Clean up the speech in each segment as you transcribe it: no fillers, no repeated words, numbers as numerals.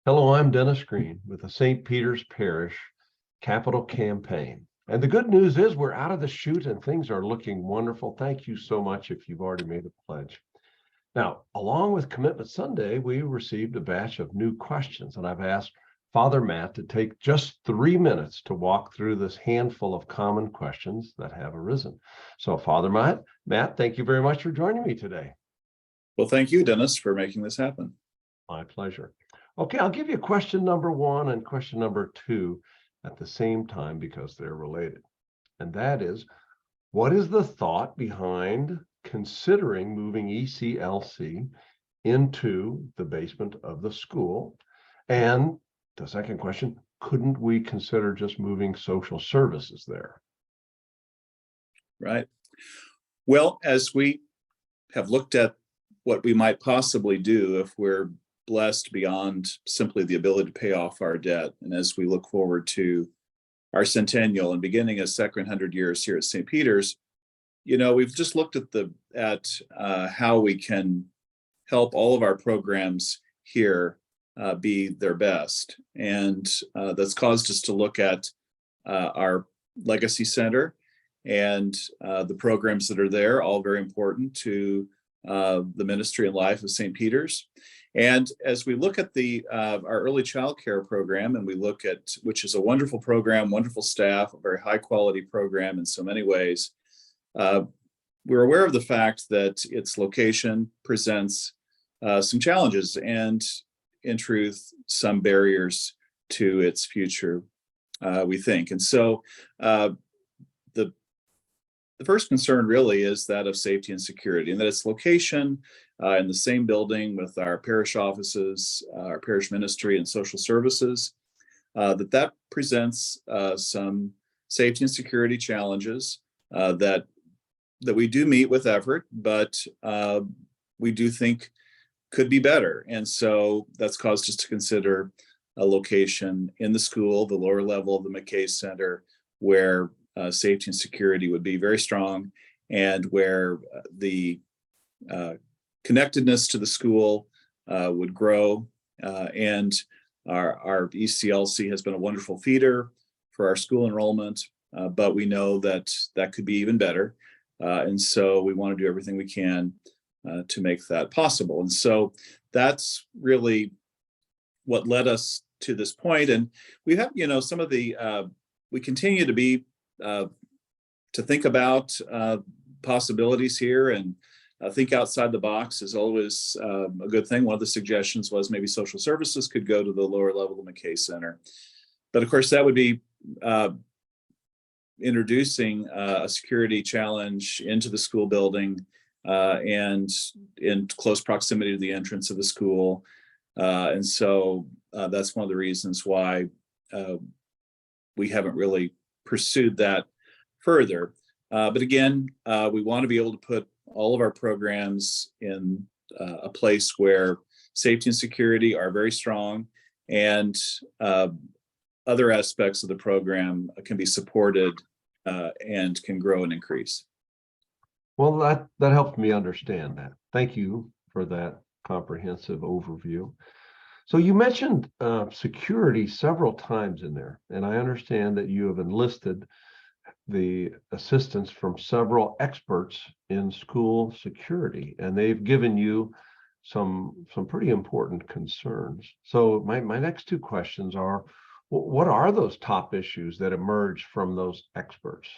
Hello, I'm Dennis Green with the St. Peter's Parish Capital Campaign. And the good news is we're out of the chute and things are looking wonderful. Thank you so much if you've already made a pledge. Now, along with Commitment Sunday, we received a batch of new questions, and I've asked Father Matt to take just 3 minutes to walk through this handful of common questions that have arisen. So, Father Matt, thank you very much for joining me today. Well, thank you, Dennis, for making this happen. My pleasure. Okay, I'll give you question number 1 and question number 2 at the same time because they're related. And that is, what is the thought behind considering moving ECLC into the basement of the school? And the second question, couldn't we consider just moving social services there? Right. Well, as we have looked at what we might possibly do if we're blessed beyond simply the ability to pay off our debt, and as we look forward to our centennial and beginning a second 100 years here at St. Peter's, we've just looked at how we can help all of our programs here be their best, and that's caused us to look at our Legacy Center and the programs that are there, all very important to the ministry and life of St. Peter's. And as we look at our early child care program, and we look at, which is a wonderful program, wonderful staff, a very high quality program in so many ways, we're aware of the fact that its location presents some challenges and, in truth, some barriers to its future, we think. And so the first concern really is that of safety and security, and that its location in the same building with our parish offices, our parish ministry and social services, that presents some safety and security challenges that we do meet with effort, but we do think could be better. And so that's caused us to consider a location in the school, the lower level of the McKay Center, where safety and security would be very strong, and where the connectedness to the school would grow. And our ECLC has been a wonderful feeder for our school enrollment, but we know that could be even better. And so we want to do everything we can to make that possible. And so that's really what led us to this point. And we have, some of we continue to be to think about possibilities here, and think outside the box is always a good thing. One of the suggestions was maybe social services could go to the lower level of the McKay Center. But of course, that would be introducing a security challenge into the school building and in close proximity to the entrance of the school. And so that's one of the reasons why we haven't really pursued that further. But again, we want to be able to put all of our programs in a place where safety and security are very strong, and other aspects of the program can be supported and can grow and increase. Well, that helped me understand that. Thank you for that comprehensive overview. So you mentioned security several times in there, and I understand that you have enlisted the assistance from several experts in school security, and they've given you some pretty important concerns. So my next 2 questions are, what are those top issues that emerge from those experts?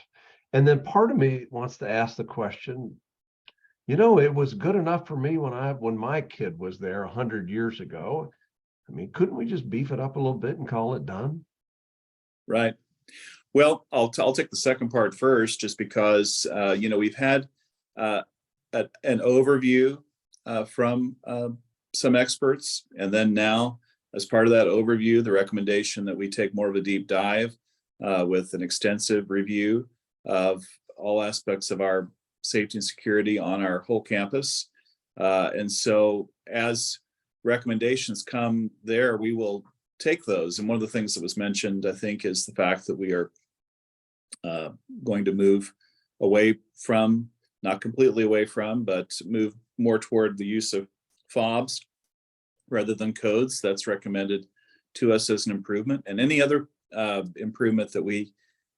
And then part of me wants to ask the question, it was good enough for me when my kid was there 100 years ago. I mean, couldn't we just beef it up a little bit and call it done? Right. Well, I'll take the second part first, just because, we've had an overview from some experts. And then now, as part of that overview, the recommendation that we take more of a deep dive with an extensive review of all aspects of our safety and security on our whole campus. And so as recommendations come there, we will take those. And one of the things that was mentioned, I think, is the fact that we are going to move away from, not completely away from, but move more toward the use of fobs rather than codes. That's recommended to us as an improvement, and any other improvement that we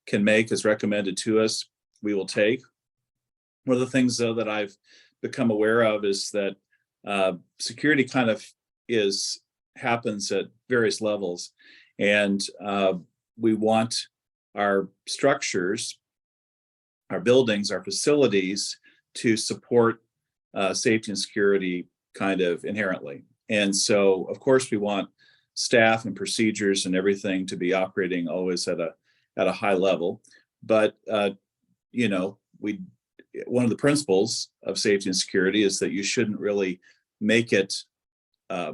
can make as recommended to us, we will take. One of the things, though, that I've become aware of is that security kind of happens at various levels, and we want our structures, our buildings, our facilities to support safety and security kind of inherently. And so, of course, we want staff and procedures and everything to be operating always at a high level. But one of the principles of safety and security is that you shouldn't really make it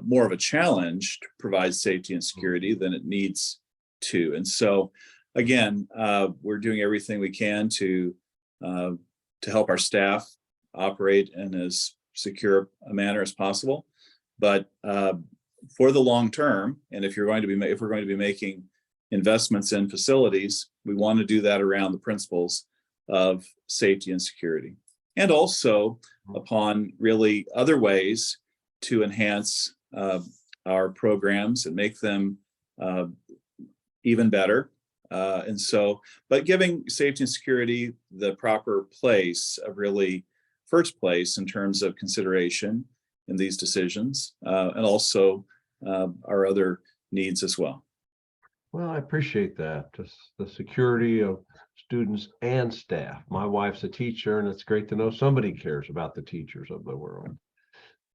more of a challenge to provide safety and security than it needs to. And so, again, we're doing everything we can to help our staff operate in as secure a manner as possible. But for the long term, and if we're going to be making investments in facilities, we want to do that around the principles of safety and security, and also upon really other ways to enhance our programs and make them even better. But giving safety and security the proper place of really first place in terms of consideration in these decisions, and also our other needs as well. Well, I appreciate that. Just the security of students and staff. My wife's a teacher, and it's great to know somebody cares about the teachers of the world.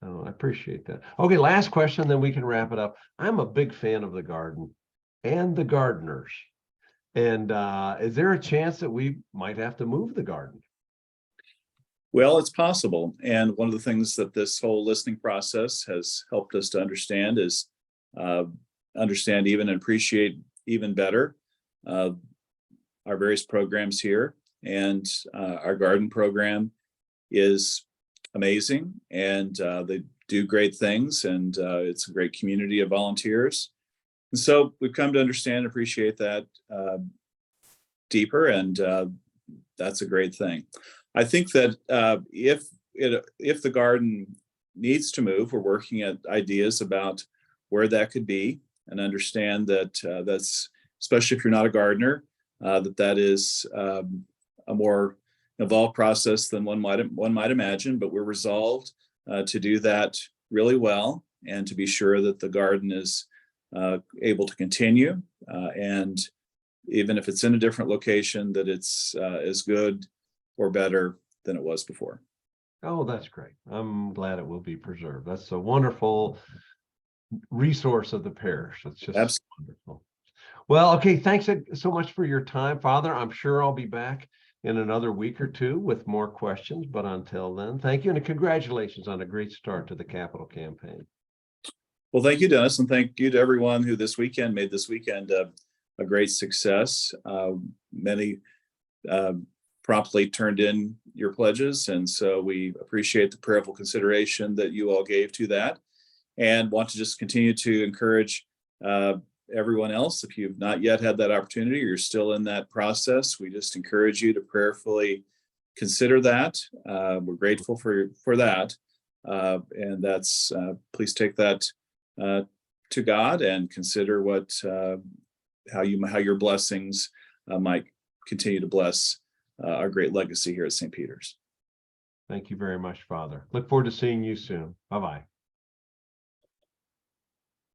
I appreciate that. Okay, last question, then we can wrap it up. I'm a big fan of the garden and the gardeners. And is there a chance that we might have to move the garden? Well, it's possible. And one of the things that this whole listening process has helped us to understand is understand even and appreciate even better our various programs here. And our garden program is amazing, and they do great things, and it's a great community of volunteers. And so we've come to understand and appreciate that deeper, and that's a great thing. I think that if the garden needs to move, we're working at ideas about where that could be, and understand that that's, especially if you're not a gardener, that is a more involved process than one might imagine. But we're resolved to do that really well, and to be sure that the garden is able to continue, and even if it's in a different location, that it's as good or better than it was before. Oh, that's great. I'm glad it will be preserved. That's a wonderful resource of the parish. It's just Absolutely wonderful. Well, okay, thanks so much for your time, Father. I'm sure I'll be back in another week or two with more questions, but until then, thank you, and congratulations on a great start to the capital campaign. Well, thank you, Dennis, and thank you to everyone who made this weekend a great success. Many promptly turned in your pledges, and so we appreciate the prayerful consideration that you all gave to that, and want to just continue to encourage everyone else. If you've not yet had that opportunity, or you're still in that process, we just encourage you to prayerfully consider that. We're grateful for that, and that's please take that to God and consider how your blessings might continue to bless our great legacy here at St. Peter's. Thank you very much, Father. Look forward to seeing you soon. Bye-bye.